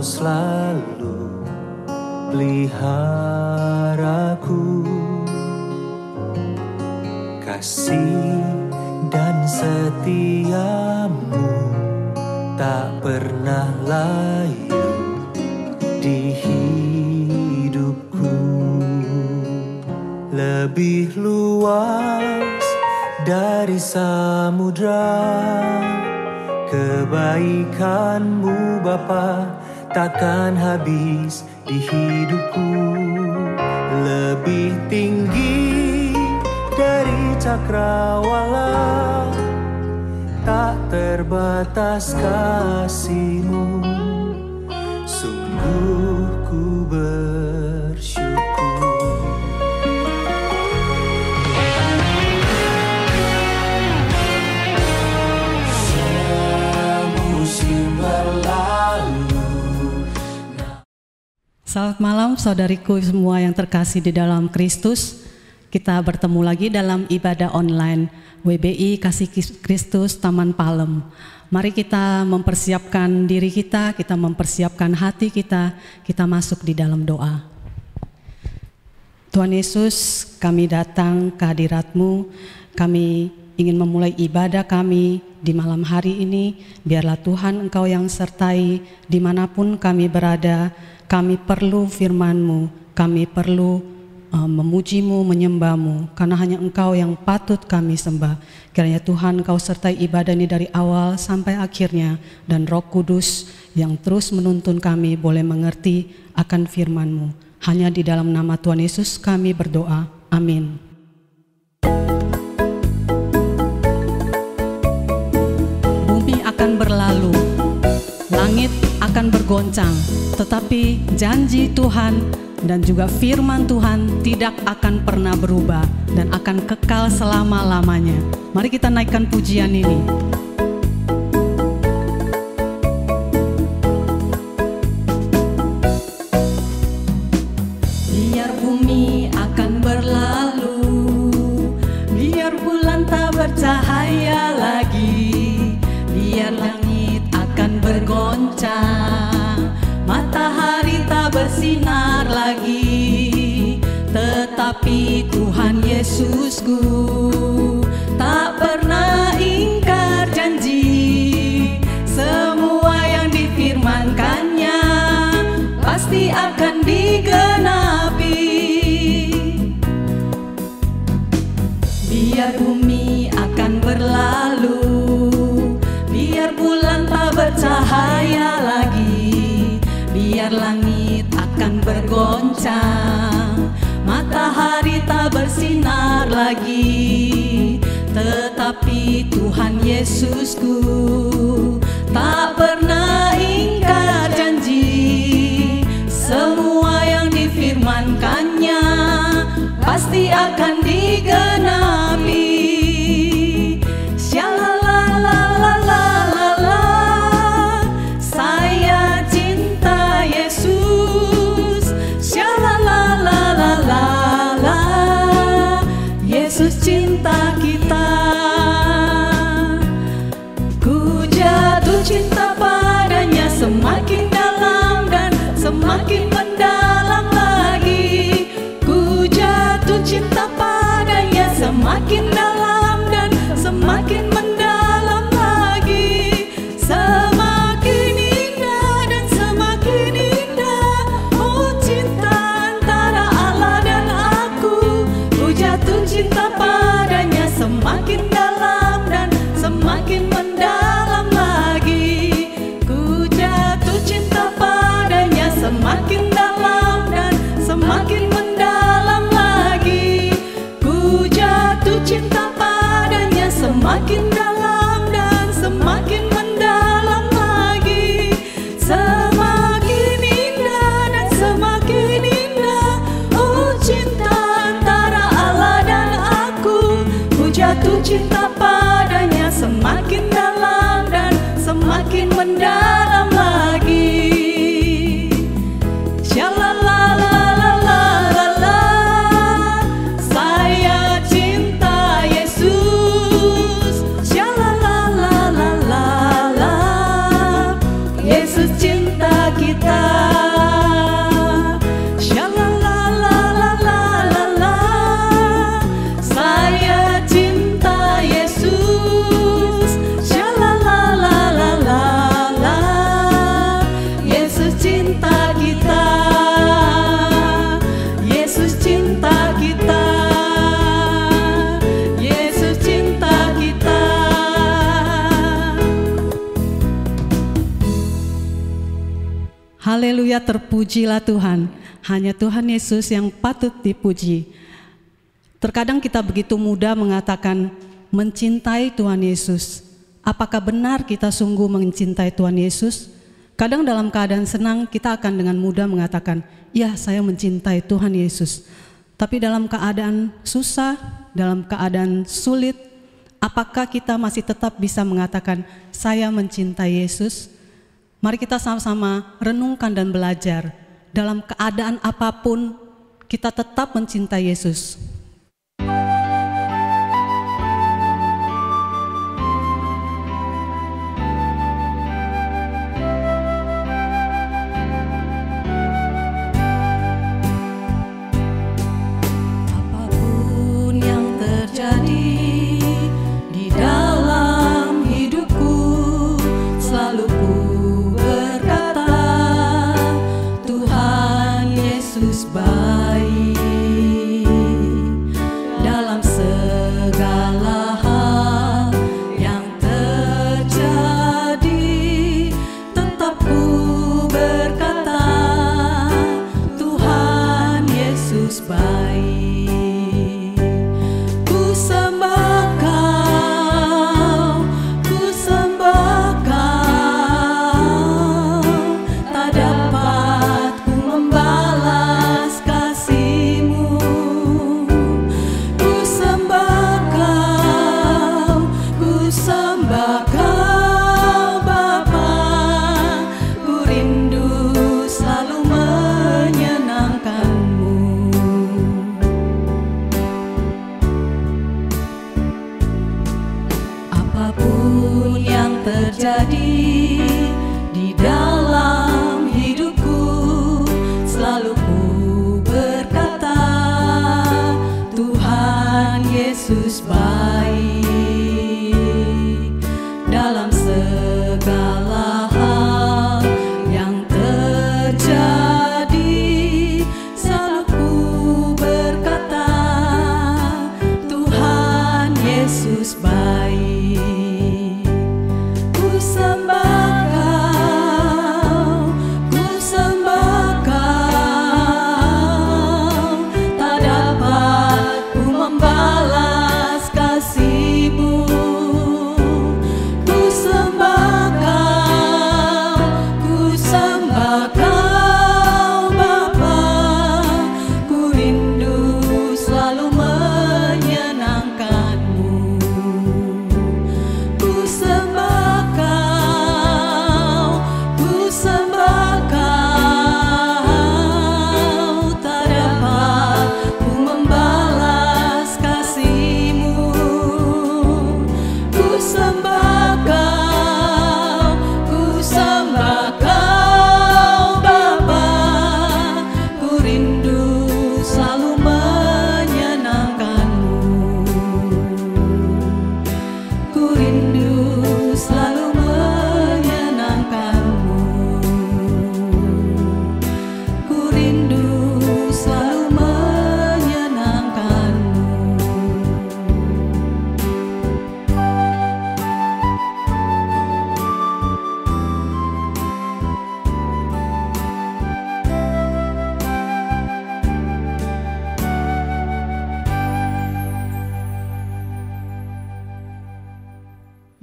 Kau selalu peliharaku. Kasih dan setiamu tak pernah layu di hidupku. Lebih luas dari samudra, kebaikanmu Bapa takkan habis di hidupku. Lebih tinggi dari cakrawala, tak terbatas kasih-Mu. Sungguh ku bersyukur. Semusim berlalu. Selamat malam saudariku semua yang terkasih di dalam Kristus. Kita bertemu lagi dalam ibadah online WBI Kasih Kristus Taman Palem. Mari kita mempersiapkan diri kita mempersiapkan hati kita masuk di dalam doa. Tuhan Yesus, kami datang ke hadirat-Mu, kami ingin memulai ibadah kami di malam hari ini. Biarlah Tuhan Engkau yang sertai dimanapun kami berada. Kami perlu firman-Mu, kami perlu memuji-Mu, menyembah-Mu, karena hanya Engkau yang patut kami sembah. Kiranya Tuhan Engkau sertai ibadah ini dari awal sampai akhirnya, dan Roh Kudus yang terus menuntun kami boleh mengerti akan firman-Mu. Hanya di dalam nama Tuhan Yesus kami berdoa. Amin. Bumi akan berlalu, langit akan bergoncang, tetapi janji Tuhan dan juga firman Tuhan tidak akan pernah berubah dan akan kekal selama-lamanya. Mari kita naikkan pujian ini. Biar bumi akan berlalu, biar bulan tak bercahaya lagi, biar langit akan bergoncang, matahari tak bersinar lagi, tetapi Tuhan Yesusku tak pernah ingkar janji. Semua yang difirmankannya pasti akan digenapi. Biar bumi akan berlalu, biar bulan tak bercahaya lagi, biar langit akan bergoncang, matahari tak bersinar lagi, tetapi Tuhan Yesusku tak pernah ingkar janji. Semua yang difirmankannya pasti akan digenapi. Cinta kita, ku jatuh cinta padanya semakin dalam dan semakin mendalam lagi. Ku jatuh cinta padanya semakin dalam dan semakin mendalam lagi. Semakin indah dan semakin indah, oh cinta antara Allah dan aku. Ku jatuh cinta padanya semakin dalam dan semakin mendalam lagi. Ku jatuh cinta padanya semakin dalam dan semakin mendalam lagi. Ku jatuh cinta padanya semakin dalam dan semakin mendalam lagi. Semakin indah dan semakin indah, oh cinta antara Allah dan aku. Ku jatuh cinta padanya semakin dalam dan semakin mendalam lagi. Shalalalalala, saya cinta Yesus. Shalalalalala, Yesus cinta kita. Haleluya, terpujilah Tuhan. Hanya Tuhan Yesus yang patut dipuji. Terkadang kita begitu mudah mengatakan mencintai Tuhan Yesus. Apakah benar kita sungguh mencintai Tuhan Yesus? Kadang dalam keadaan senang kita akan dengan mudah mengatakan, ya saya mencintai Tuhan Yesus. Tapi dalam keadaan susah, dalam keadaan sulit, apakah kita masih tetap bisa mengatakan saya mencintai Yesus? Mari kita sama-sama renungkan dan belajar. Dalam keadaan apapun kita tetap mencintai Yesus.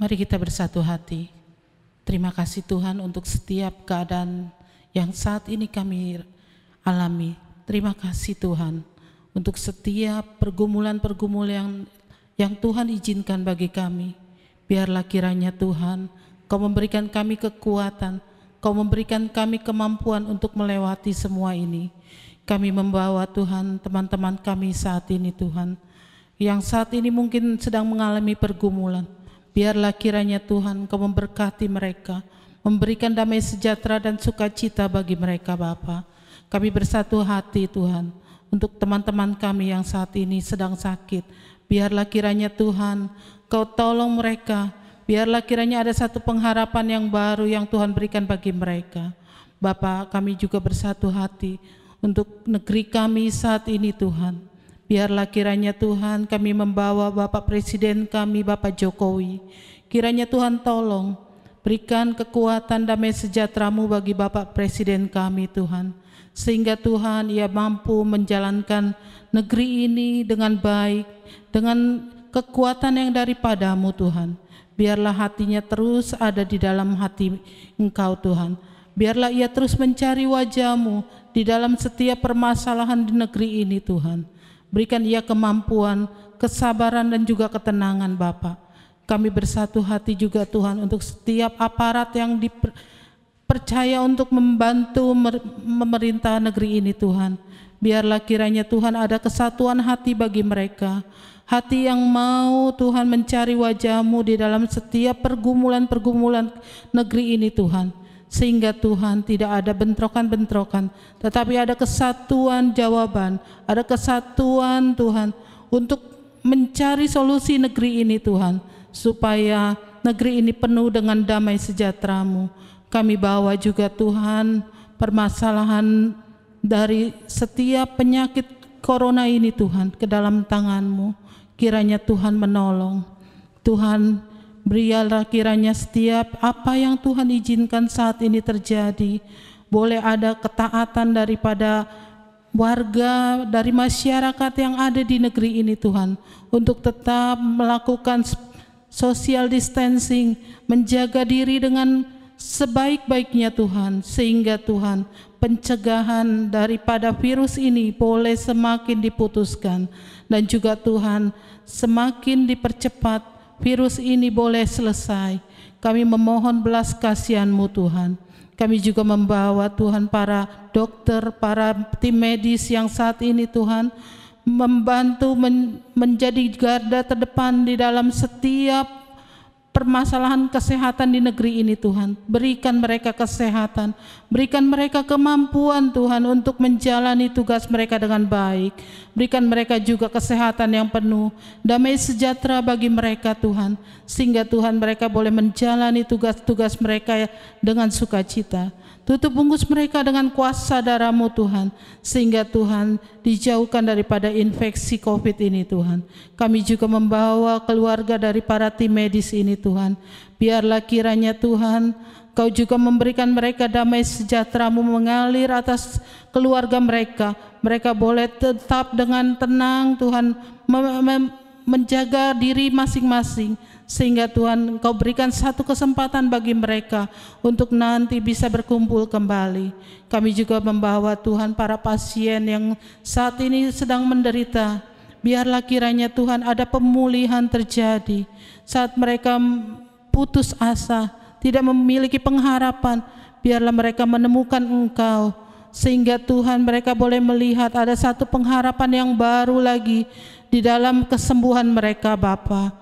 Mari kita bersatu hati. Terima kasih Tuhan untuk setiap keadaan yang saat ini kami alami. Terima kasih Tuhan untuk setiap pergumulan-pergumulan yang Tuhan izinkan bagi kami. Biarlah kiranya Tuhan, Kau memberikan kami kekuatan, Kau memberikan kami kemampuan untuk melewati semua ini. Kami membawa Tuhan teman-teman kami saat ini Tuhan, yang saat ini mungkin sedang mengalami pergumulan. Biarlah kiranya Tuhan Kau memberkati mereka, memberikan damai sejahtera dan sukacita bagi mereka Bapa. Kami bersatu hati Tuhan untuk teman-teman kami yang saat ini sedang sakit. Biarlah kiranya Tuhan Kau tolong mereka. Biarlah kiranya ada satu pengharapan yang baru yang Tuhan berikan bagi mereka. Bapa, kami juga bersatu hati untuk negeri kami saat ini Tuhan. Biarlah kiranya Tuhan kami membawa Bapak Presiden kami, Bapak Jokowi. Kiranya Tuhan tolong Berikan kekuatan damai sejahtera-Mu bagi Bapak Presiden kami Tuhan, sehingga Tuhan ia mampu menjalankan negeri ini dengan baik, dengan kekuatan yang daripada-Mu Tuhan. Biarlah hatinya terus ada di dalam hati Engkau Tuhan. Biarlah ia terus mencari wajah-Mu di dalam setiap permasalahan di negeri ini Tuhan. Berikan ia kemampuan, kesabaran dan juga ketenangan Bapa. Kami bersatu hati juga Tuhan untuk setiap aparat yang dipercaya untuk membantu memerintah negeri ini Tuhan. Biarlah kiranya Tuhan ada kesatuan hati bagi mereka. Hati yang mau Tuhan mencari wajah-Mu di dalam setiap pergumulan-pergumulan negeri ini Tuhan. Sehingga Tuhan tidak ada bentrokan-bentrokan, tetapi ada kesatuan jawaban, ada kesatuan Tuhan untuk mencari solusi negeri ini Tuhan, supaya negeri ini penuh dengan damai sejahtera-Mu. Kami bawa juga Tuhan permasalahan dari setiap penyakit corona ini Tuhan ke dalam tangan-Mu. Kiranya Tuhan menolong. Tuhan, berilah kiranya setiap apa yang Tuhan izinkan saat ini terjadi, boleh ada ketaatan daripada warga, dari masyarakat yang ada di negeri ini Tuhan, untuk tetap melakukan social distancing, menjaga diri dengan sebaik-baiknya Tuhan, sehingga Tuhan pencegahan daripada virus ini boleh semakin diputuskan, dan juga Tuhan semakin dipercepat virus ini boleh selesai. Kami memohon belas kasihan-Mu Tuhan. Kami juga membawa Tuhan para dokter, para tim medis yang saat ini Tuhan membantu menjadi garda terdepan di dalam setiap permasalahan kesehatan di negeri ini Tuhan. Berikan mereka kesehatan, berikan mereka kemampuan Tuhan untuk menjalani tugas mereka dengan baik. Berikan mereka juga kesehatan yang penuh, damai sejahtera bagi mereka Tuhan, sehingga Tuhan mereka boleh menjalani tugas-tugas mereka dengan sukacita. Tutup bungkus mereka dengan kuasa darah-Mu Tuhan, sehingga Tuhan dijauhkan daripada infeksi COVID ini Tuhan. Kami juga membawa keluarga dari para tim medis ini Tuhan. Biarlah kiranya Tuhan Kau juga memberikan mereka damai sejahtera-Mu mengalir atas keluarga mereka. Mereka boleh tetap dengan tenang Tuhan menjaga diri masing-masing, sehingga Tuhan Engkau berikan satu kesempatan bagi mereka untuk nanti bisa berkumpul kembali. Kami juga membawa Tuhan para pasien yang saat ini sedang menderita. Biarlah kiranya Tuhan ada pemulihan terjadi saat mereka putus asa, tidak memiliki pengharapan. Biarlah mereka menemukan Engkau, sehingga Tuhan mereka boleh melihat ada satu pengharapan yang baru lagi di dalam kesembuhan mereka Bapa.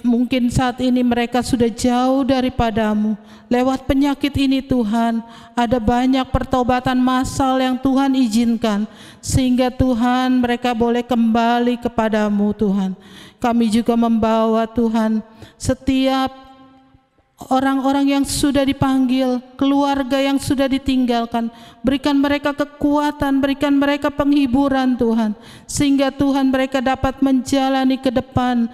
Mungkin saat ini mereka sudah jauh daripada-Mu. Lewat penyakit ini Tuhan, ada banyak pertobatan massal yang Tuhan izinkan, sehingga Tuhan mereka boleh kembali kepada-Mu Tuhan. Kami juga membawa Tuhan setiap orang-orang yang sudah dipanggil, keluarga yang sudah ditinggalkan, berikan mereka kekuatan, berikan mereka penghiburan Tuhan, sehingga Tuhan mereka dapat menjalani ke depan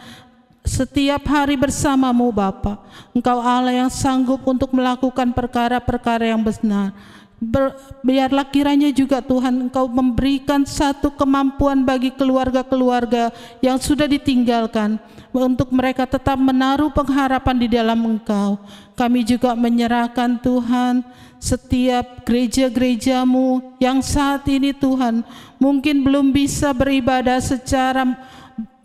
setiap hari bersama-Mu Bapa. Engkau Allah yang sanggup untuk melakukan perkara-perkara yang benar. Biarlah kiranya juga Tuhan Engkau memberikan satu kemampuan bagi keluarga-keluarga yang sudah ditinggalkan, untuk mereka tetap menaruh pengharapan di dalam Engkau. Kami juga menyerahkan Tuhan setiap gereja-gereja-Mu yang saat ini Tuhan mungkin belum bisa beribadah secara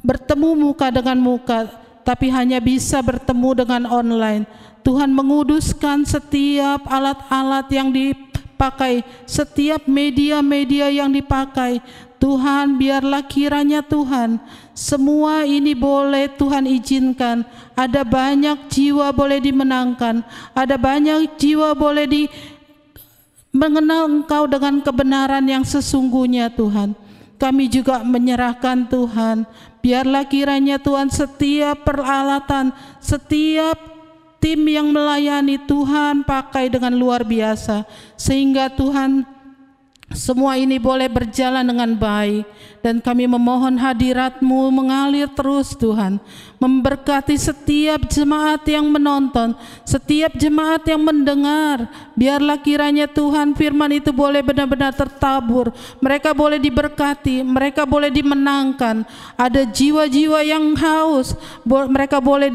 bertemu muka dengan muka, tapi hanya bisa bertemu dengan online. Tuhan menguduskan setiap alat-alat yang dipakai, setiap media-media yang dipakai. Tuhan, biarlah kiranya Tuhan semua ini boleh Tuhan izinkan. Ada banyak jiwa boleh dimenangkan, ada banyak jiwa boleh mengenal Engkau dengan kebenaran yang sesungguhnya Tuhan. Kami juga menyerahkan Tuhan, biarlah kiranya Tuhan setiap peralatan, setiap tim yang melayani Tuhan pakai dengan luar biasa, sehingga Tuhan semua ini boleh berjalan dengan baik, dan kami memohon hadirat-Mu mengalir terus Tuhan, memberkati setiap jemaat yang menonton, setiap jemaat yang mendengar. Biarlah kiranya Tuhan firman itu boleh benar-benar tertabur, mereka boleh diberkati, mereka boleh dimenangkan. Ada jiwa-jiwa yang haus, mereka boleh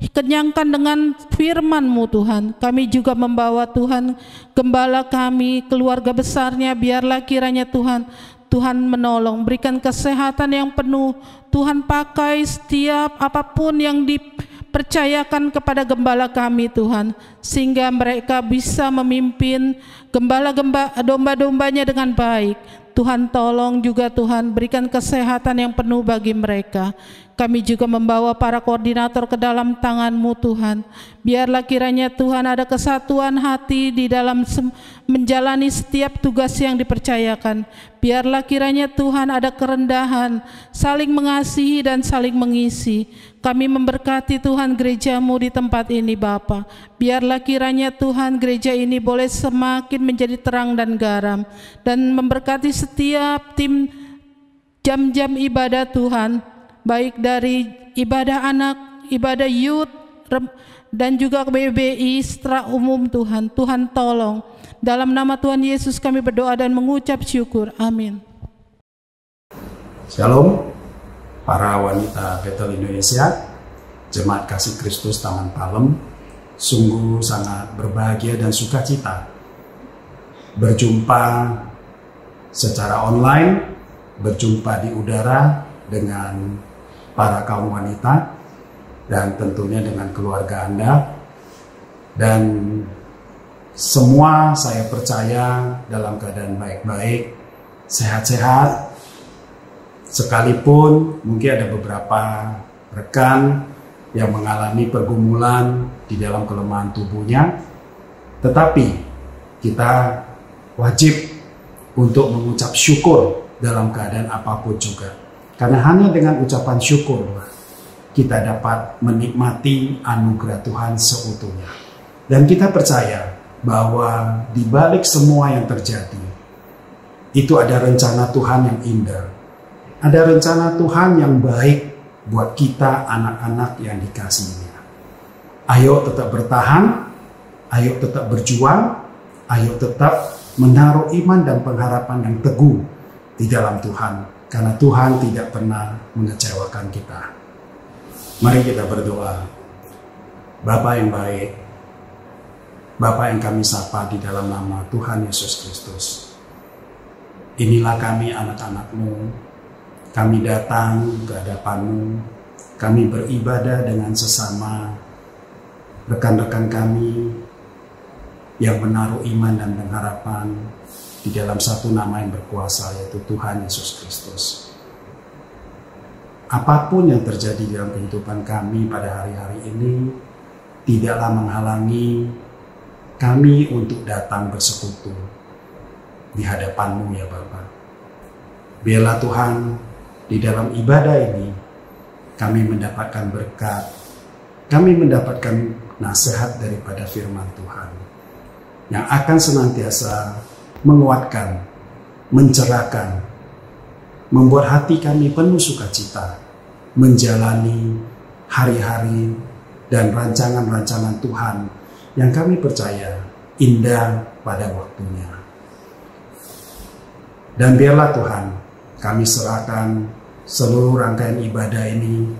dikenyangkan dengan firman-Mu Tuhan. Kami juga membawa Tuhan gembala kami, keluarga besarnya, biarlah kiranya Tuhan menolong, berikan kesehatan yang penuh. Tuhan pakai setiap apapun yang dipercayakan kepada gembala kami Tuhan, sehingga mereka bisa memimpin domba-dombanya dengan baik. Tuhan tolong juga Tuhan, berikan kesehatan yang penuh bagi mereka. Kami juga membawa para koordinator ke dalam tangan-Mu Tuhan. Biarlah kiranya Tuhan ada kesatuan hati di dalam menjalani setiap tugas yang dipercayakan. Biarlah kiranya Tuhan ada kerendahan, saling mengasihi dan saling mengisi. Kami memberkati Tuhan gereja-Mu di tempat ini Bapa. Biarlah kiranya Tuhan gereja ini boleh semakin menjadi terang dan garam, dan memberkati setiap tim jam-jam ibadah Tuhan, baik dari ibadah anak, ibadah youth, dan juga BBI secara umum Tuhan. Tuhan tolong. Dalam nama Tuhan Yesus kami berdoa dan mengucap syukur. Amin. Shalom, para wanita Bethel Indonesia, Jemaat Kasih Kristus Taman Palem. Sungguh sangat berbahagia dan sukacita berjumpa secara online, berjumpa di udara dengan para kaum wanita, dan tentunya dengan keluarga Anda. Dan semua saya percaya dalam keadaan baik-baik, sehat-sehat, sekalipun mungkin ada beberapa rekan yang mengalami pergumulan di dalam kelemahan tubuhnya, tetapi kita wajib untuk mengucap syukur dalam keadaan apapun juga. Karena hanya dengan ucapan syukur kita dapat menikmati anugerah Tuhan seutuhnya. Dan kita percaya bahwa di balik semua yang terjadi, itu ada rencana Tuhan yang indah. Ada rencana Tuhan yang baik buat kita, anak-anak yang dikasihinya. Ayo tetap bertahan, ayo tetap berjuang, ayo tetap menaruh iman dan pengharapan yang teguh di dalam Tuhan. Karena Tuhan tidak pernah mengecewakan kita. Mari kita berdoa. Bapa yang baik, Bapa yang kami sapa di dalam nama Tuhan Yesus Kristus. Inilah kami anak-anak-Mu. Kami datang ke hadapan-Mu. Kami beribadah dengan sesama rekan-rekan kami yang menaruh iman dan pengharapan di dalam satu nama yang berkuasa, yaitu Tuhan Yesus Kristus. Apapun yang terjadi dalam kehidupan kami pada hari-hari ini tidaklah menghalangi kami untuk datang bersekutu di hadapan-Mu ya Bapa. Biarlah Tuhan, di dalam ibadah ini kami mendapatkan berkat, kami mendapatkan nasihat daripada firman Tuhan yang akan senantiasa menguatkan, mencerahkan, membuat hati kami penuh sukacita menjalani hari-hari dan rancangan-rancangan Tuhan yang kami percaya indah pada waktunya. Dan biarlah Tuhan, kami serahkan seluruh rangkaian ibadah ini,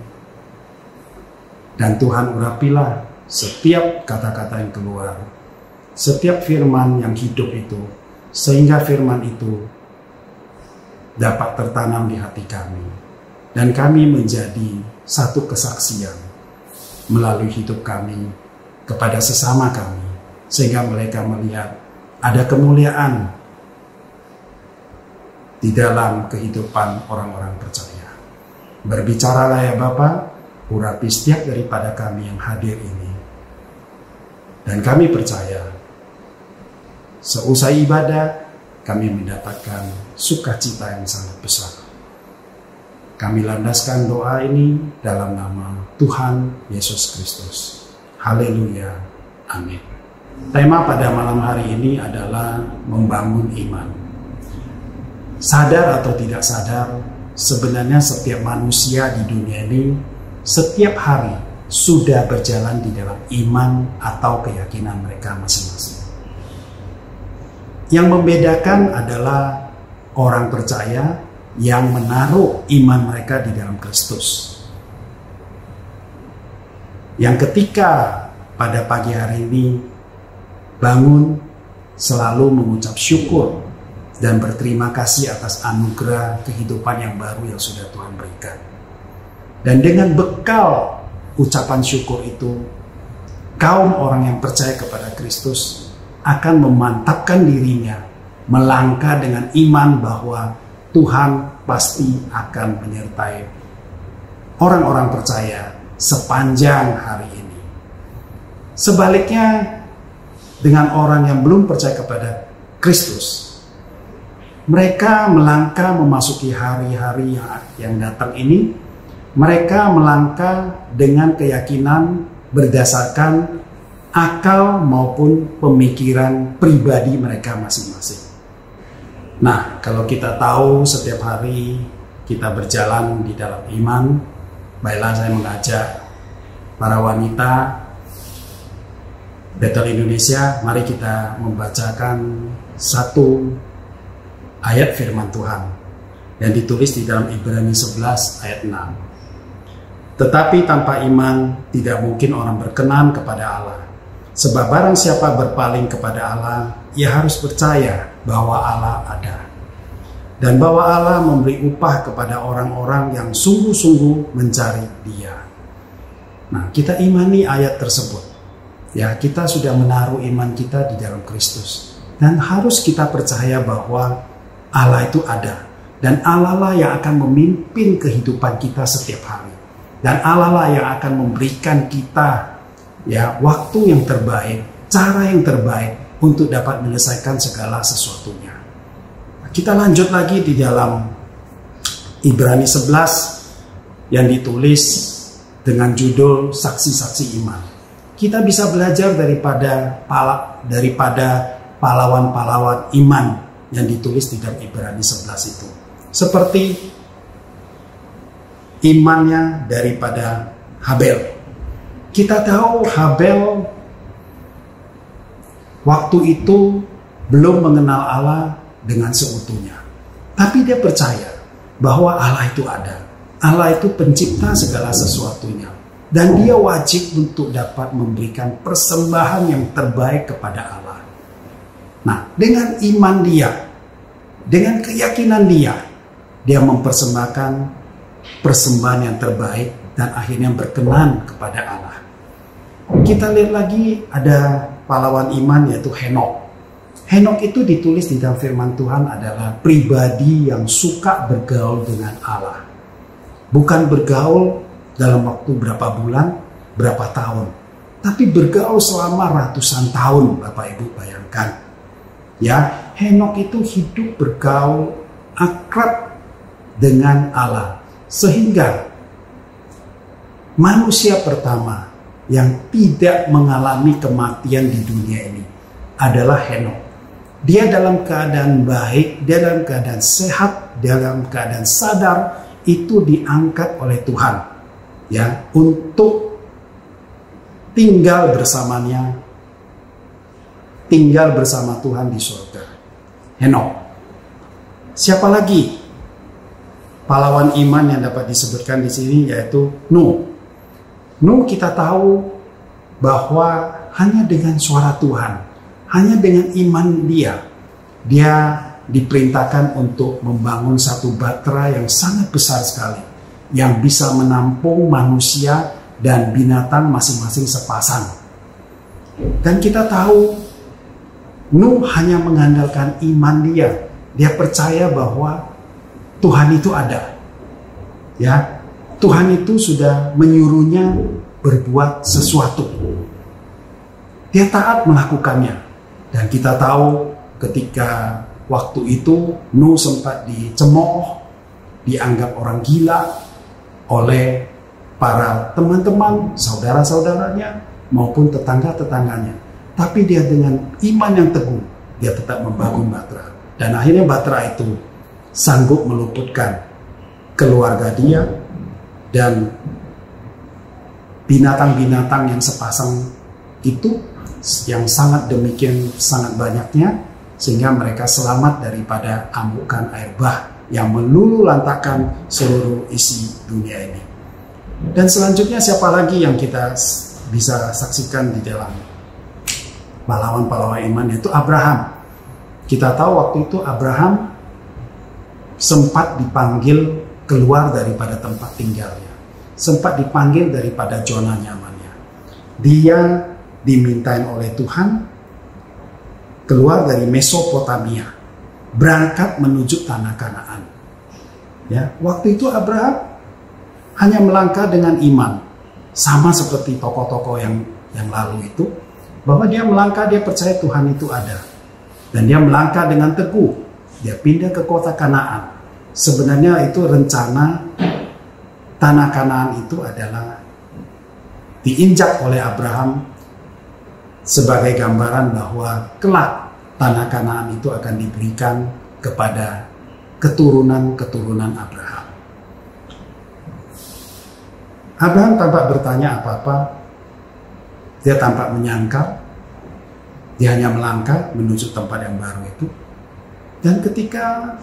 dan Tuhan urapilah setiap kata-kata yang keluar, setiap firman yang hidup itu, sehingga firman itu dapat tertanam di hati kami, dan kami menjadi satu kesaksian melalui hidup kami kepada sesama kami, sehingga mereka melihat ada kemuliaan di dalam kehidupan orang-orang percaya. Berbicaralah ya Bapa, urapi setiap daripada kami yang hadir ini, dan kami percaya seusai ibadah kami mendapatkan sukacita yang sangat besar. Kami landaskan doa ini dalam nama Tuhan Yesus Kristus. Haleluya. Amin. Tema pada malam hari ini adalah membangun iman. sadar atau tidak sadar, sebenarnya setiap manusia di dunia ini setiap hari sudah berjalan di dalam iman atau keyakinan mereka masing-masing. Yang membedakan adalah orang percaya yang menaruh iman mereka di dalam Kristus. Yang ketika pada pagi hari ini bangun selalu mengucap syukur dan berterima kasih atas anugerah kehidupan yang baru yang sudah Tuhan berikan. Dan dengan bekal ucapan syukur itu, kaum orang yang percaya kepada Kristus akan memantapkan dirinya, melangkah dengan iman bahwa Tuhan pasti akan menyertai orang-orang percaya sepanjang hari ini. Sebaliknya, dengan orang yang belum percaya kepada Kristus, mereka melangkah memasuki hari-hari yang datang ini, mereka melangkah dengan keyakinan berdasarkan akal maupun pemikiran pribadi mereka masing-masing. Nah, kalau kita tahu setiap hari kita berjalan di dalam iman, baiklah saya mengajak para wanita Bethel Indonesia, mari kita membacakan satu ayat firman Tuhan yang ditulis di dalam Ibrani 11 ayat 6. Tetapi tanpa iman tidak mungkin orang berkenan kepada Allah. Sebab barang siapa berpaling kepada Allah, ia harus percaya bahwa Allah ada. Dan bahwa Allah memberi upah kepada orang-orang yang sungguh-sungguh mencari Dia. Nah, kita imani ayat tersebut. Ya, kita sudah menaruh iman kita di dalam Kristus. Dan harus kita percaya bahwa Allah itu ada. Dan Allah lah yang akan memimpin kehidupan kita setiap hari. Dan Allah lah yang akan memberikan kita ya waktu yang terbaik, cara yang terbaik untuk dapat menyelesaikan segala sesuatunya. Kita lanjut lagi di dalam Ibrani 11 yang ditulis dengan judul Saksi-saksi Iman. Kita bisa belajar daripada pahlawan-pahlawan iman yang ditulis di dalam Ibrani 11 itu. Seperti imannya daripada Habel. Kita tahu Habel waktu itu belum mengenal Allah dengan seutuhnya. Tapi dia percaya bahwa Allah itu ada. Allah itu pencipta segala sesuatunya. Dan dia wajib untuk dapat memberikan persembahan yang terbaik kepada Allah. Nah, dengan iman dia, dengan keyakinan dia mempersembahkan persembahan yang terbaik dan akhirnya berkenan kepada Allah. Kita lihat lagi ada pahlawan iman yaitu Henok. Henok itu ditulis di dalam firman Tuhan adalah pribadi yang suka bergaul dengan Allah. Bukan bergaul dalam waktu berapa bulan, berapa tahun, tapi bergaul selama ratusan tahun. Bapak Ibu bayangkan. Ya, Henok itu hidup bergaul akrab dengan Allah. Sehingga manusia pertama yang tidak mengalami kematian di dunia ini adalah Henok. Dia dalam keadaan baik, dia dalam keadaan sehat, dia dalam keadaan sadar, itu diangkat oleh Tuhan ya untuk tinggal bersamanya, tinggal bersama Tuhan di surga. Henok. Siapa lagi pahlawan iman yang dapat disebutkan di sini yaitu Nuh. Nuh kita tahu bahwa hanya dengan suara Tuhan, hanya dengan iman dia diperintahkan untuk membangun satu batra yang sangat besar sekali, yang bisa menampung manusia dan binatang masing-masing sepasang. Dan kita tahu Nuh hanya mengandalkan iman dia percaya bahwa Tuhan itu ada. Ya, Tuhan itu sudah menyuruhnya berbuat sesuatu. Dia taat melakukannya. Dan kita tahu ketika waktu itu Nuh sempat dicemooh, dianggap orang gila oleh para teman-teman, saudara-saudaranya maupun tetangga-tetangganya. Tapi dia dengan iman yang teguh, dia tetap membangun batra. Dan akhirnya batra itu sanggup meluputkan keluarga dia dan binatang-binatang yang sepasang itu yang sangat demikian sangat banyaknya, sehingga mereka selamat daripada amukan air bah yang meluluhlantakkan seluruh isi dunia ini. Dan selanjutnya siapa lagi yang kita bisa saksikan di dalam pahlawan-pahlawan iman, yaitu Abraham. Kita tahu waktu itu Abraham sempat dipanggil keluar daripada tempat tinggalnya, sempat dipanggil daripada zona nyamannya. Dia dimintain oleh Tuhan keluar dari Mesopotamia, berangkat menuju tanah Kanaan. Ya, waktu itu Abraham hanya melangkah dengan iman, sama seperti tokoh-tokoh yang lalu itu, bahwa dia melangkah, dia percaya Tuhan itu ada, dan dia melangkah dengan teguh. Dia pindah ke kota Kanaan. Sebenarnya itu rencana tanah Kanaan itu adalah diinjak oleh Abraham sebagai gambaran bahwa kelak tanah Kanaan itu akan diberikan kepada keturunan-keturunan Abraham. Abraham tampak bertanya apa-apa, dia tampak menyangkal, dia hanya melangkah menuju tempat yang baru itu. Dan ketika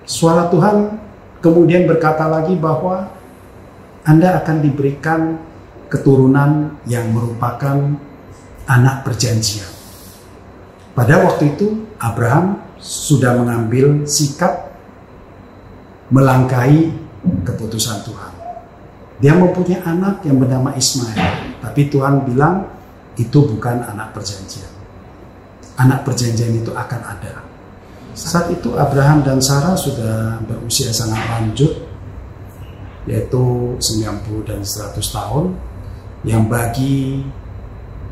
suara Tuhan kemudian berkata lagi bahwa Anda akan diberikan keturunan yang merupakan anak perjanjian. Pada waktu itu Abraham sudah mengambil sikap melangkahi keputusan Tuhan. Dia mempunyai anak yang bernama Ismail, tapi Tuhan bilang itu bukan anak perjanjian. Anak perjanjian itu akan ada. Saat itu Abraham dan Sarah sudah berusia sangat lanjut, yaitu 90 dan 100 tahun, yang bagi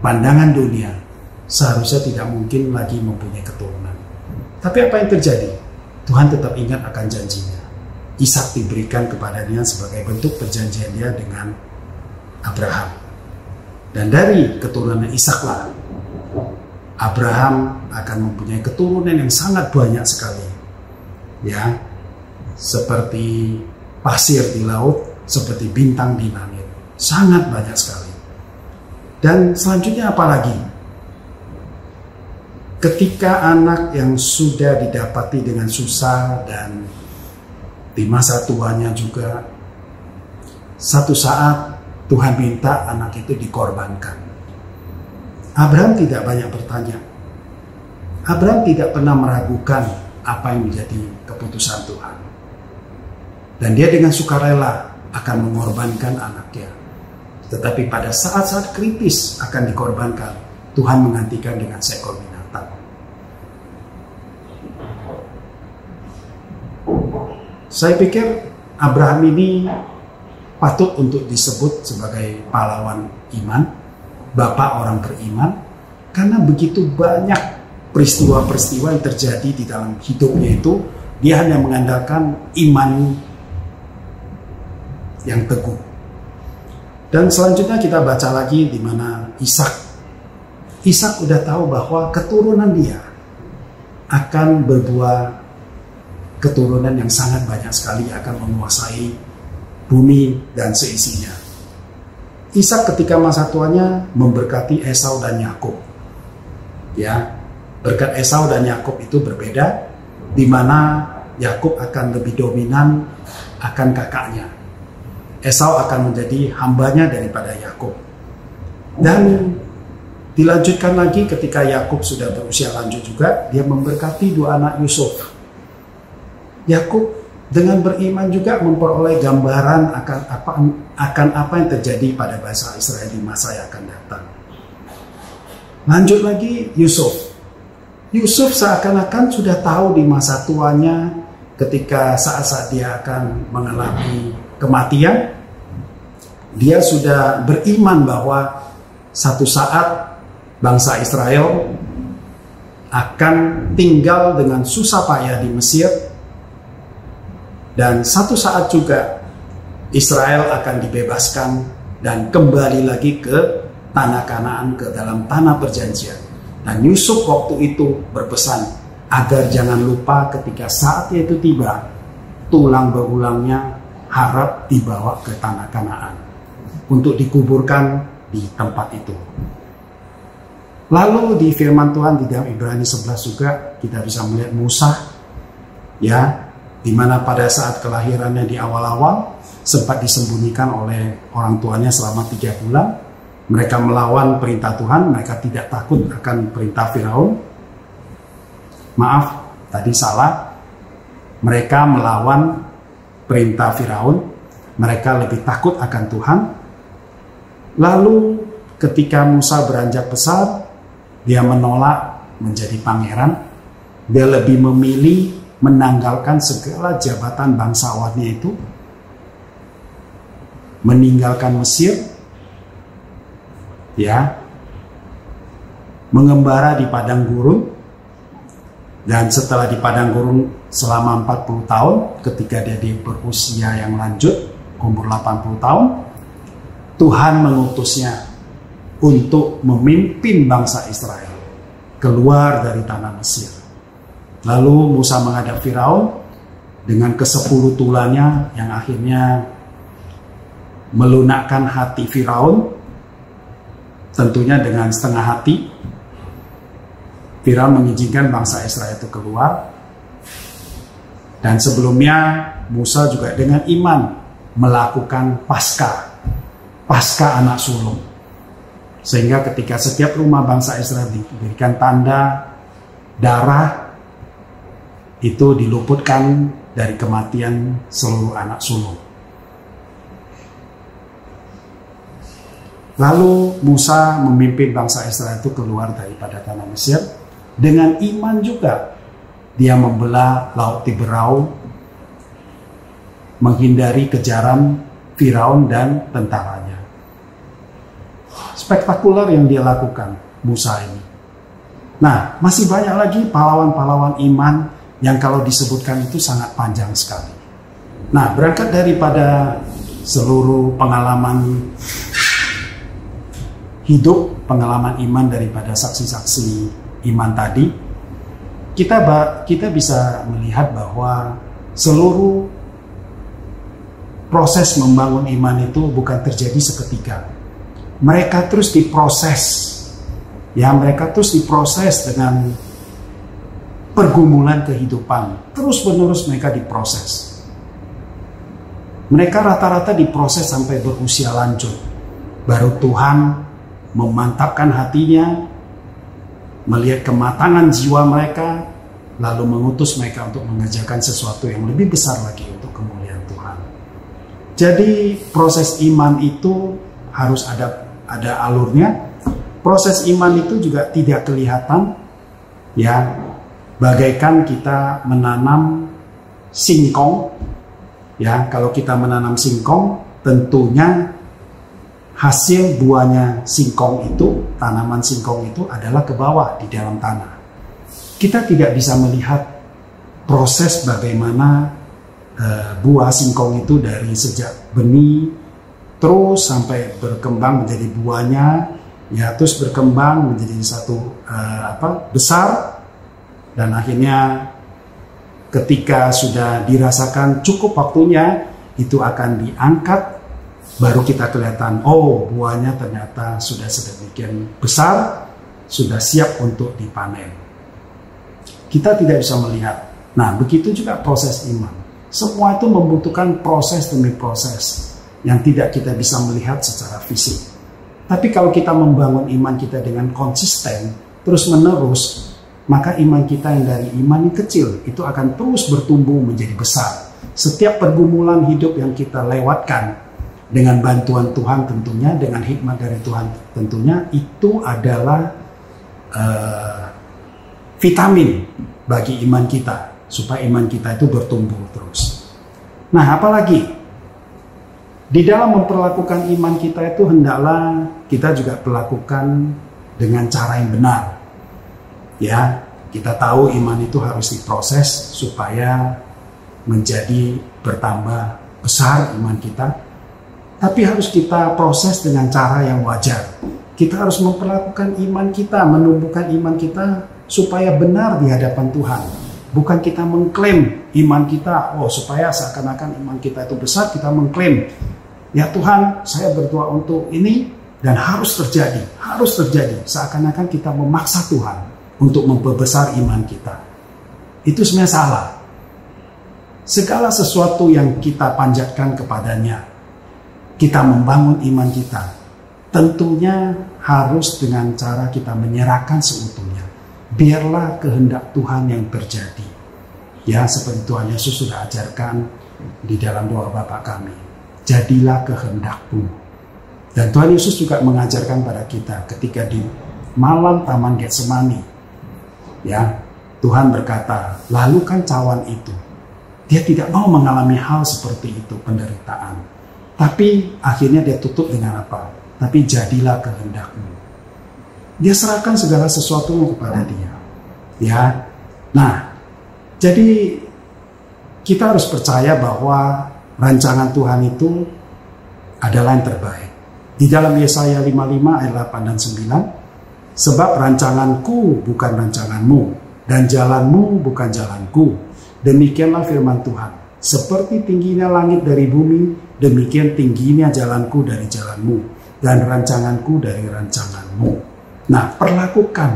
pandangan dunia seharusnya tidak mungkin lagi mempunyai keturunan. Tapi apa yang terjadi? Tuhan tetap ingat akan janjinya. Ishak diberikan kepadanya sebagai bentuk perjanjian dia dengan Abraham. Dan dari keturunan Ishaklah Abraham akan mempunyai keturunan yang sangat banyak sekali. Ya, seperti pasir di laut, seperti bintang di langit. Sangat banyak sekali. Dan selanjutnya apa lagi? Ketika anak yang sudah didapati dengan susah dan di masa tuanya juga, satu saat Tuhan minta anak itu dikorbankan. Abraham tidak banyak bertanya. Abraham tidak pernah meragukan apa yang menjadi keputusan Tuhan. Dan dia dengan sukarela akan mengorbankan anaknya. Tetapi pada saat-saat kritis akan dikorbankan, Tuhan menggantikan dengan seekor binatang. Saya pikir Abraham ini patut untuk disebut sebagai pahlawan iman, bapak orang beriman, karena begitu banyak peristiwa-peristiwa yang terjadi di dalam hidupnya itu, dia hanya mengandalkan iman yang teguh. Dan selanjutnya kita baca lagi di mana Ishak udah tahu bahwa keturunan dia akan berbuah keturunan yang sangat banyak sekali, akan menguasai bumi dan seisinya. Ishak ketika masa tuanya memberkati Esau dan Yakub. Ya, berkat Esau dan Yakub itu berbeda, di mana Yakub akan lebih dominan akan kakaknya. Esau akan menjadi hambanya daripada Yakub. Dan dilanjutkan lagi ketika Yakub sudah berusia lanjut juga, dia memberkati dua anak Yusuf. Yakub dengan beriman juga memperoleh gambaran akan apa yang terjadi pada bangsa Israel di masa yang akan datang. Lanjut lagi Yusuf. Yusuf seakan-akan sudah tahu di masa tuanya, ketika saat-saat dia akan mengalami kematian, dia sudah beriman bahwa satu saat bangsa Israel akan tinggal dengan susah payah di Mesir. Dan satu saat juga Israel akan dibebaskan dan kembali lagi ke tanah Kanaan, ke dalam tanah perjanjian. Dan Yusuf waktu itu berpesan, agar jangan lupa ketika saatnya itu tiba, tulang berulangnya harap dibawa ke tanah Kanaan untuk dikuburkan di tempat itu. Lalu di firman Tuhan di dalam Ibrani 11 juga kita bisa melihat Musa, ya, di mana pada saat kelahirannya di awal-awal sempat disembunyikan oleh orang tuanya selama 3 bulan. Mereka melawan perintah Tuhan, mereka tidak takut akan perintah Firaun. Maaf, tadi salah. Mereka melawan perintah Firaun, mereka lebih takut akan Tuhan. Lalu ketika Musa beranjak besar, dia menolak menjadi pangeran. Dia lebih memilih menanggalkan segala jabatan bangsawannya itu, meninggalkan Mesir, ya, mengembara di padang gurun. Dan setelah di padang gurun selama 40 tahun, ketika dia berusia yang lanjut, umur 80 tahun, Tuhan mengutusnya untuk memimpin bangsa Israel keluar dari tanah Mesir. Lalu Musa menghadap Firaun dengan ke-10 tulanya yang akhirnya melunakkan hati Firaun, tentunya dengan setengah hati. Firaun mengizinkan bangsa Israel itu keluar. Dan sebelumnya Musa juga dengan iman melakukan Paskah anak sulung. Sehingga ketika setiap rumah bangsa Israel diberikan tanda darah, itu diluputkan dari kematian seluruh anak sulung. Lalu Musa memimpin bangsa Israel itu keluar daripada tanah Mesir. Dengan iman juga dia membelah Laut Tiberau, menghindari kejaran Firaun dan tentaranya. Spektakuler yang dia lakukan Musa ini. Nah, masih banyak lagi pahlawan-pahlawan iman yang kalau disebutkan itu sangat panjang sekali. Nah, berangkat daripada seluruh pengalaman hidup, pengalaman iman daripada saksi-saksi iman tadi, kita bisa melihat bahwa seluruh proses membangun iman itu bukan terjadi seketika. Mereka terus diproses. Ya, mereka terus diproses dengan pergumulan kehidupan. Terus-menerus mereka diproses. Mereka rata-rata diproses sampai berusia lanjut. Baru Tuhan memantapkan hatinya, melihat kematangan jiwa mereka, lalu mengutus mereka untuk mengerjakan sesuatu yang lebih besar lagi untuk kemuliaan Tuhan. Jadi proses iman itu harus ada alurnya. Proses iman itu juga tidak kelihatan, ya, bagaikan kita menanam singkong. Ya, kalau kita menanam singkong, tentunya hasil buahnya singkong itu, tanaman singkong itu adalah ke bawah di dalam tanah. Kita tidak bisa melihat proses bagaimana buah singkong itu dari sejak benih terus sampai berkembang menjadi buahnya, ya, terus berkembang menjadi satu besar, dan akhirnya ketika sudah dirasakan cukup waktunya, itu akan diangkat. Baru kita kelihatan, oh, buahnya ternyata sudah sedemikian besar, sudah siap untuk dipanen. Kita tidak bisa melihat. Nah, begitu juga proses iman. Semua itu membutuhkan proses demi proses yang tidak kita bisa melihat secara fisik. Tapi kalau kita membangun iman kita dengan konsisten, terus menerus, maka iman kita yang dari iman yang kecil itu akan terus bertumbuh menjadi besar. Setiap pergumulan hidup yang kita lewatkan, dengan bantuan Tuhan tentunya, dengan hikmat dari Tuhan tentunya, itu adalah vitamin bagi iman kita, supaya iman kita itu bertumbuh terus. Nah, apalagi di dalam memperlakukan iman kita itu, hendaklah kita juga perlakukan dengan cara yang benar. Ya, kita tahu iman itu harus diproses supaya menjadi bertambah besar iman kita. Tapi harus kita proses dengan cara yang wajar. Kita harus memperlakukan iman kita, menumbuhkan iman kita supaya benar di hadapan Tuhan. Bukan kita mengklaim iman kita, supaya seakan-akan iman kita itu besar, kita mengklaim, ya Tuhan, saya berdoa untuk ini dan harus terjadi. Seakan-akan kita memaksa Tuhan untuk memperbesar iman kita. Itu sebenarnya salah. Segala sesuatu yang kita panjatkan kepadanya, kita membangun iman kita, tentunya harus dengan cara kita menyerahkan seutuhnya. Biarlah kehendak Tuhan yang terjadi. Ya, seperti Tuhan Yesus sudah ajarkan di dalam doa Bapa kami. Jadilah kehendak-Mu. Dan Tuhan Yesus juga mengajarkan pada kita ketika di malam Taman Getsemani. Ya, Tuhan berkata, lalukan cawan itu. Dia tidak mau mengalami hal seperti itu, penderitaan. Tapi akhirnya dia tutup dengan apa? Tapi jadilah kehendak-Mu. Dia serahkan segala sesuatu kepada dia. Ya. Nah, jadi kita harus percaya bahwa rancangan Tuhan itu adalah yang terbaik. Di dalam Yesaya 55 ayat 8 dan 9, sebab rancanganku bukan rancanganmu, dan jalanmu bukan jalanku. Demikianlah firman Tuhan. Seperti tingginya langit dari bumi, demikian tingginya jalanku dari jalanmu, dan rancanganku dari rancanganmu. Nah, perlakukan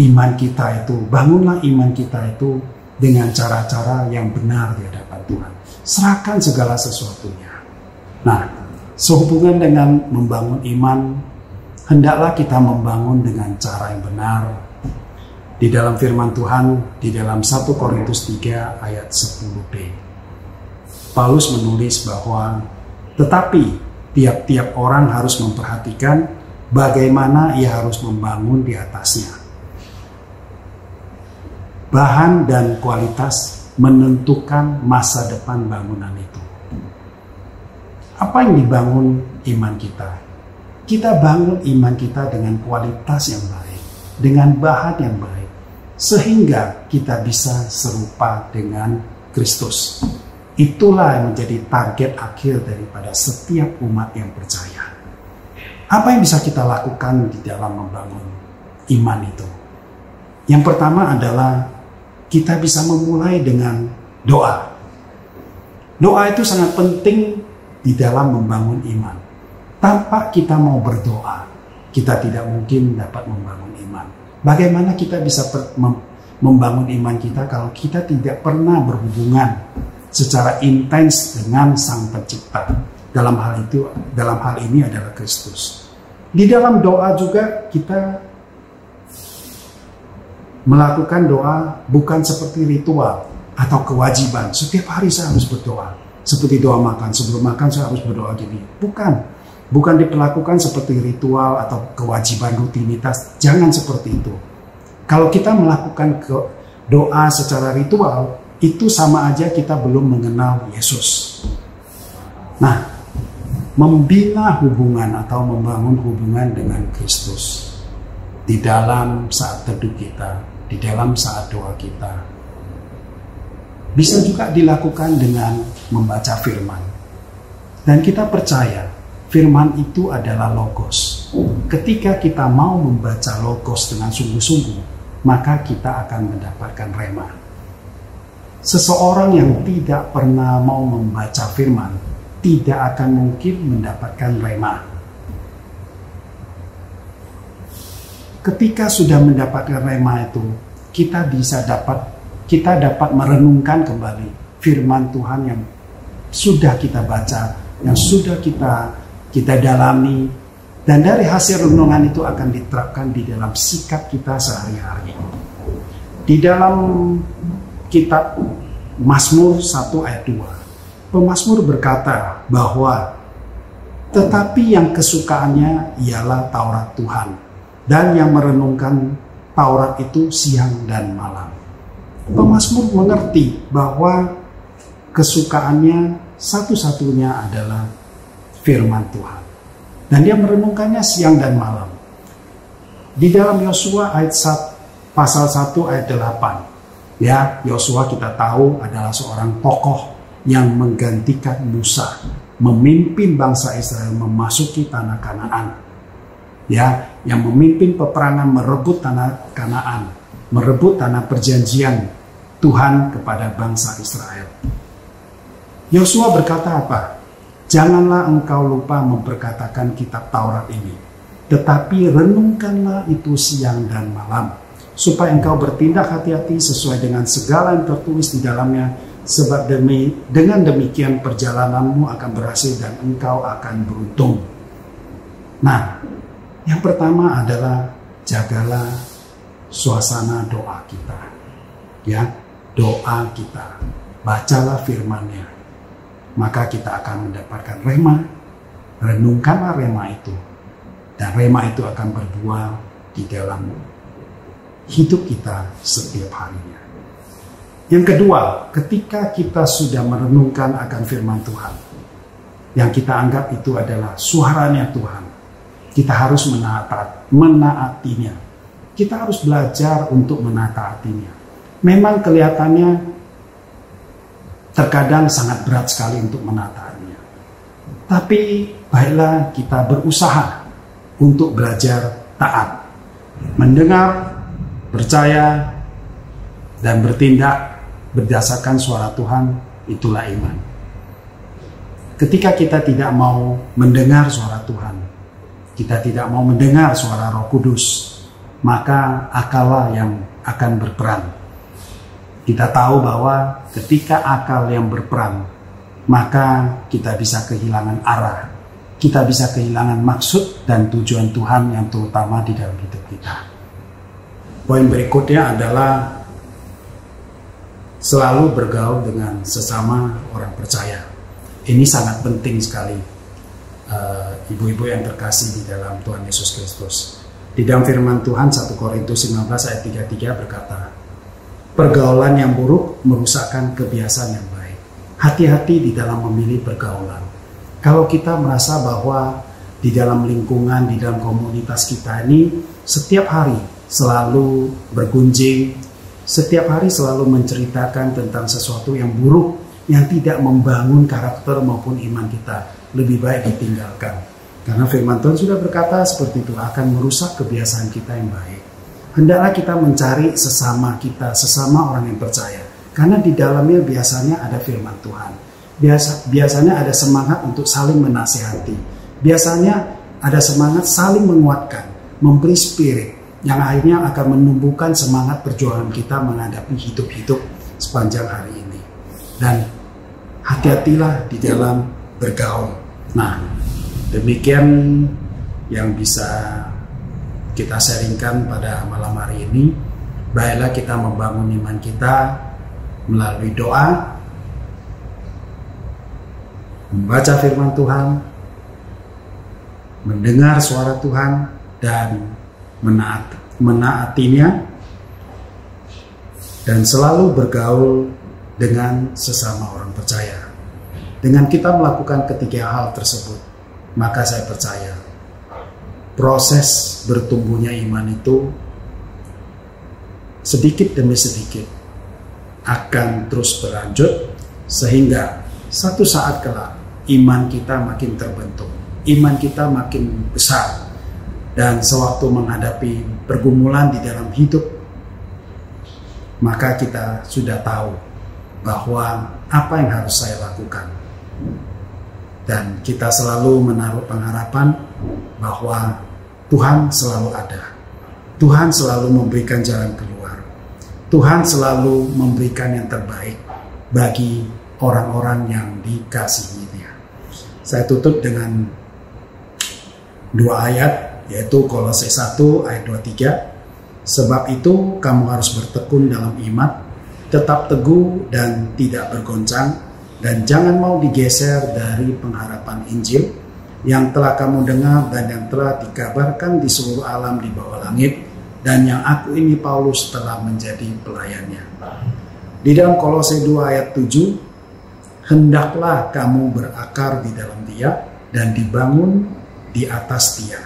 iman kita itu, bangunlah iman kita itu dengan cara-cara yang benar di hadapan Tuhan. Serahkan segala sesuatunya. Nah, sehubungan dengan membangun iman, hendaklah kita membangun dengan cara yang benar. Di dalam firman Tuhan, di dalam 1 Korintus 3 ayat 10b, Paulus menulis bahwa, tetapi tiap-tiap orang harus memperhatikan bagaimana ia harus membangun di atasnya. Bahan dan kualitas menentukan masa depan bangunan itu. Apa yang dibangun iman kita? Kita bangun iman kita dengan kualitas yang baik, dengan bahan yang baik, sehingga kita bisa serupa dengan Kristus. Itulah yang menjadi target akhir daripada setiap umat yang percaya. Apa yang bisa kita lakukan di dalam membangun iman itu? Yang pertama adalah kita bisa memulai dengan doa. Doa itu sangat penting di dalam membangun iman. Tanpa kita mau berdoa, kita tidak mungkin dapat membangun iman. Bagaimana kita bisa membangun iman kita kalau kita tidak pernah berhubungan secara intens dengan Sang Pencipta? Dalam hal ini adalah Kristus. Di dalam doa juga kita melakukan doa bukan seperti ritual atau kewajiban. Setiap hari saya harus berdoa. Seperti doa makan, sebelum makan saya harus berdoa gini. Bukan diperlakukan seperti ritual atau kewajiban rutinitas. Jangan seperti itu. Kalau kita melakukan doa secara ritual, itu sama aja kita belum mengenal Yesus. Nah, membina hubungan atau membangun hubungan dengan Kristus di dalam saat teduh kita, di dalam saat doa kita, bisa juga dilakukan dengan membaca firman. Dan kita percaya firman itu adalah logos. Ketika kita mau membaca logos dengan sungguh-sungguh, maka kita akan mendapatkan rema. Seseorang yang tidak pernah mau membaca firman tidak akan mungkin mendapatkan rema. Ketika sudah mendapatkan rema itu, kita dapat merenungkan kembali firman Tuhan yang sudah kita baca, yang sudah kita dalami, dan dari hasil renungan itu akan diterapkan di dalam sikap kita sehari-hari. Di dalam kitab Mazmur 1 ayat 2, pemazmur berkata bahwa tetapi yang kesukaannya ialah Taurat Tuhan, dan yang merenungkan Taurat itu siang dan malam. Pemazmur mengerti bahwa kesukaannya satu-satunya adalah firman Tuhan, dan dia merenungkannya siang dan malam. Di dalam Yosua pasal 1 ayat 8, ya, Yosua kita tahu adalah seorang tokoh yang menggantikan Musa, memimpin bangsa Israel memasuki tanah Kanaan, ya, yang memimpin peperangan merebut tanah Kanaan. merebut tanah perjanjian Tuhan kepada bangsa Israel. Yosua berkata apa? Janganlah engkau lupa memperkatakan kitab Taurat ini, tetapi renungkanlah itu siang dan malam, supaya engkau bertindak hati-hati sesuai dengan segala yang tertulis di dalamnya, sebab dengan demikian perjalananmu akan berhasil dan engkau akan beruntung. Nah, yang pertama adalah jagalah suasana doa kita. Ya, doa kita. Bacalah firman-Nya. Maka kita akan mendapatkan rema. Renungkanlah rema itu. Dan rema itu akan berbuah di dalam hidup kita setiap harinya. Yang kedua, ketika kita sudah merenungkan akan firman Tuhan, yang kita anggap itu adalah suaranya Tuhan, kita harus menaatinya. Kita harus belajar untuk menaatinya. Memang kelihatannya terkadang sangat berat sekali untuk menaatinya. Tapi baiklah kita berusaha untuk belajar taat. Mendengar, percaya, dan bertindak berdasarkan suara Tuhan, itulah iman. Ketika kita tidak mau mendengar suara Tuhan, kita tidak mau mendengar suara Roh Kudus, maka akallah yang akan berperan. Kita tahu bahwa ketika akal yang berperan, maka kita bisa kehilangan arah. Kita bisa kehilangan maksud dan tujuan Tuhan yang terutama di dalam hidup kita. Poin berikutnya adalah selalu bergaul dengan sesama orang percaya. Ini sangat penting sekali, ibu-ibu yang terkasih di dalam Tuhan Yesus Kristus. Di dalam firman Tuhan 1 Korintus 15 ayat 33 berkata, pergaulan yang buruk merusakkan kebiasaan yang baik. Hati-hati di dalam memilih pergaulan. Kalau kita merasa bahwa di dalam lingkungan, di dalam komunitas kita ini setiap hari selalu bergunjing, setiap hari selalu menceritakan tentang sesuatu yang buruk, yang tidak membangun karakter maupun iman kita, lebih baik ditinggalkan. Karena firman Tuhan sudah berkata seperti itu, akan merusak kebiasaan kita yang baik. Hendaklah kita mencari sesama kita, sesama orang yang percaya. Karena di dalamnya biasanya ada firman Tuhan. Biasanya ada semangat untuk saling menasihati. Biasanya ada semangat saling menguatkan, memberi spirit, yang akhirnya akan menumbuhkan semangat perjuangan kita menghadapi hidup-hidup sepanjang hari ini. Dan hati-hatilah di dalam bergaul. Nah, demikian yang bisa kita sharingkan pada malam hari ini. Baiklah kita membangun iman kita melalui doa, membaca firman Tuhan, mendengar suara Tuhan, dan menaatinya, dan selalu bergaul dengan sesama orang percaya. Dengan kita melakukan ketiga hal tersebut, maka saya percaya proses bertumbuhnya iman itu sedikit demi sedikit akan terus berlanjut, sehingga satu saat kelak iman kita makin terbentuk, iman kita makin besar, dan sewaktu menghadapi pergumulan di dalam hidup, maka kita sudah tahu bahwa apa yang harus saya lakukan. Dan kita selalu menaruh pengharapan bahwa Tuhan selalu ada. Tuhan selalu memberikan jalan keluar. Tuhan selalu memberikan yang terbaik bagi orang-orang yang dikasihinya. Saya tutup dengan 2 ayat, yaitu Kolose 1 ayat 23. Sebab itu kamu harus bertekun dalam iman, tetap teguh dan tidak bergoncang, dan jangan mau digeser dari pengharapan Injil yang telah kamu dengar dan yang telah dikabarkan di seluruh alam di bawah langit, dan yang aku ini Paulus telah menjadi pelayannya. Di dalam Kolose 2 ayat 7, hendaklah kamu berakar di dalam Dia dan dibangun di atas Dia.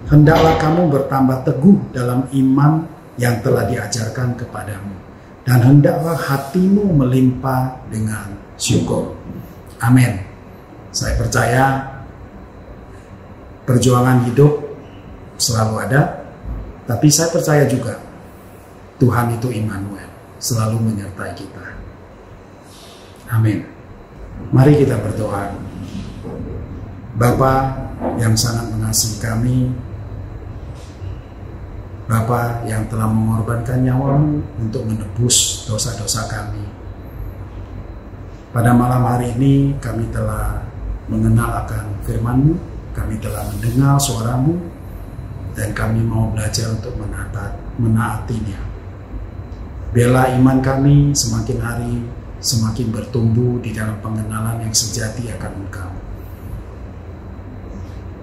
Hendaklah kamu bertambah teguh dalam iman yang telah diajarkan kepadamu, dan hendaklah hatimu melimpah dengan syukur. Amin. Saya percaya perjuangan hidup selalu ada, tapi saya percaya juga Tuhan itu Immanuel, selalu menyertai kita. Amin. Mari kita berdoa. Bapa yang sangat mengasihi kami, Bapa yang telah mengorbankan nyawa-Mu untuk menebus dosa-dosa kami. Pada malam hari ini kami telah mengenal akan firman-Mu, kami telah mendengar suara-Mu, dan kami mau belajar untuk menaatinya. Biarlah iman kami semakin hari semakin bertumbuh di dalam pengenalan yang sejati akan Engkau.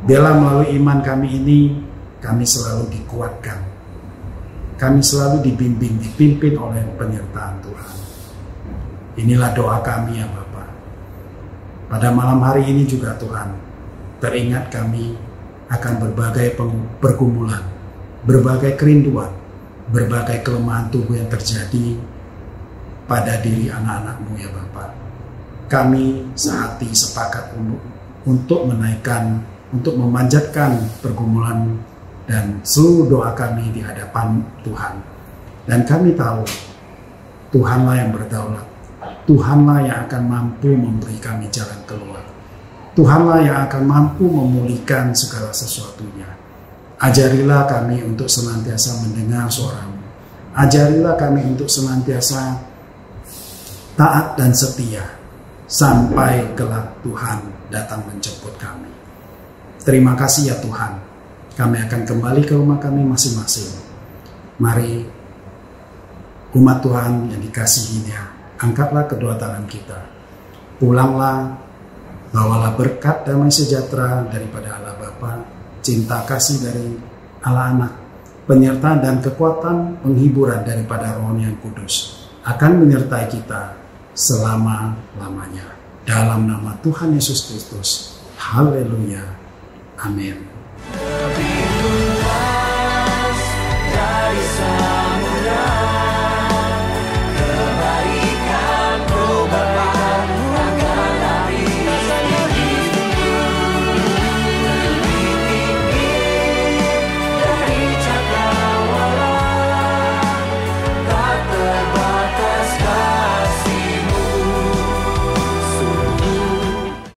Biarlah melalui iman kami ini, kami selalu dikuatkan. Kami selalu dipimpin oleh penyertaan Tuhan. Inilah doa kami ya Bapa. Pada malam hari ini juga Tuhan, teringat kami akan berbagai pergumulan, berbagai kerinduan, berbagai kelemahan tubuh yang terjadi pada diri anak-anak-Mu ya Bapa. Kami sehati sepakat untuk menaikkan, untuk memanjatkan pergumulan dan seluruh doa kami di hadapan Tuhan. Dan kami tahu Tuhanlah yang berdaulat, Tuhanlah yang akan mampu memberi kami jalan keluar, Tuhanlah yang akan mampu memulihkan segala sesuatunya. Ajarilah kami untuk senantiasa mendengar suara-Mu. Ajarilah kami untuk senantiasa taat dan setia sampai kelak Tuhan datang menjemput kami. Terima kasih ya Tuhan. Kami akan kembali ke rumah kami masing-masing. Mari umat Tuhan yang dikasihinya, angkatlah kedua tangan kita. Pulanglah, bawalah berkat damai sejahtera daripada Allah Bapa, cinta kasih dari Allah Anak, penyertaan dan kekuatan penghiburan daripada Roh yang Kudus akan menyertai kita selama-lamanya. Dalam nama Tuhan Yesus Kristus. Haleluya. Amin.